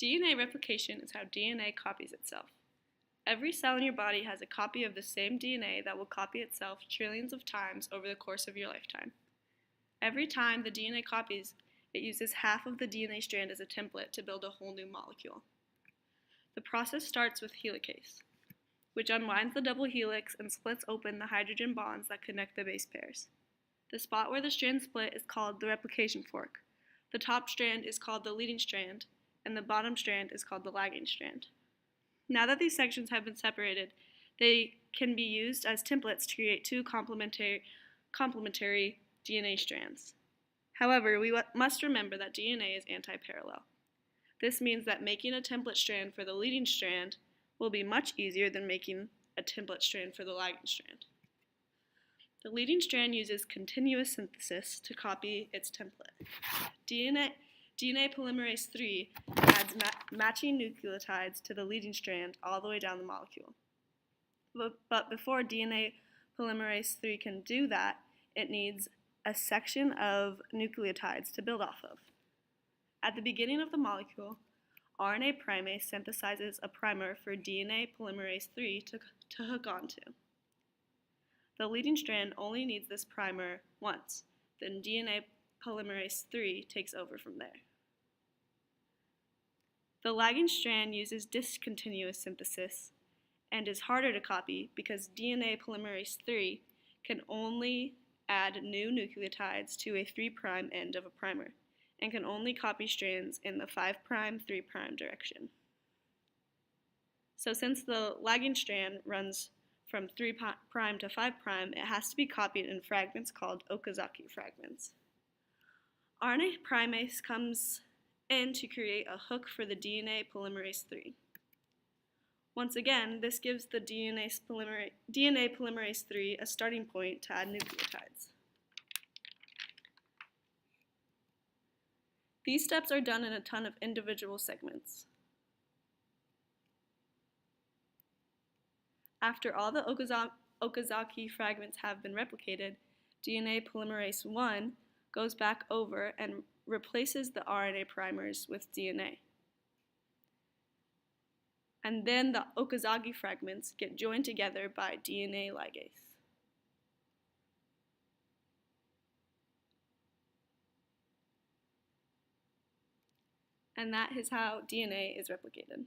DNA replication is how DNA copies itself. Every cell in your body has a copy of the same DNA that will copy itself trillions of times over the course of your lifetime. Every time the DNA copies, it uses half of the DNA strand as a template to build a whole new molecule. The process starts with helicase, which unwinds the double helix and splits open the hydrogen bonds that connect the base pairs. The spot where the strands split is called the replication fork. The top strand is called the leading strand, and the bottom strand is called the lagging strand. Now that these sections have been separated, they can be used as templates to create two complementary DNA strands. However, we must remember that DNA is anti-parallel. This means that making a template strand for the leading strand will be much easier than making a template strand for the lagging strand. The leading strand uses continuous synthesis to copy its template. DNA polymerase III adds matching nucleotides to the leading strand all the way down the molecule. But before DNA polymerase III can do that, it needs a section of nucleotides to build off of. At the beginning of the molecule, RNA primase synthesizes a primer for DNA polymerase III to hook onto. The leading strand only needs this primer once, then DNA polymerase III takes over from there. The lagging strand uses discontinuous synthesis and is harder to copy because DNA polymerase III can only add new nucleotides to a 3' end of a primer and can only copy strands in the 5', 3' direction. So since the lagging strand runs from 3' to 5', it has to be copied in fragments called Okazaki fragments. RNA primase comes in to create a hook for the DNA polymerase III. Once again, this gives the DNA polymerase III a starting point to add nucleotides. These steps are done in a ton of individual segments. After all the Okazaki fragments have been replicated, DNA polymerase I goes back over and replaces the RNA primers with DNA. And then the Okazaki fragments get joined together by DNA ligase. And that is how DNA is replicated.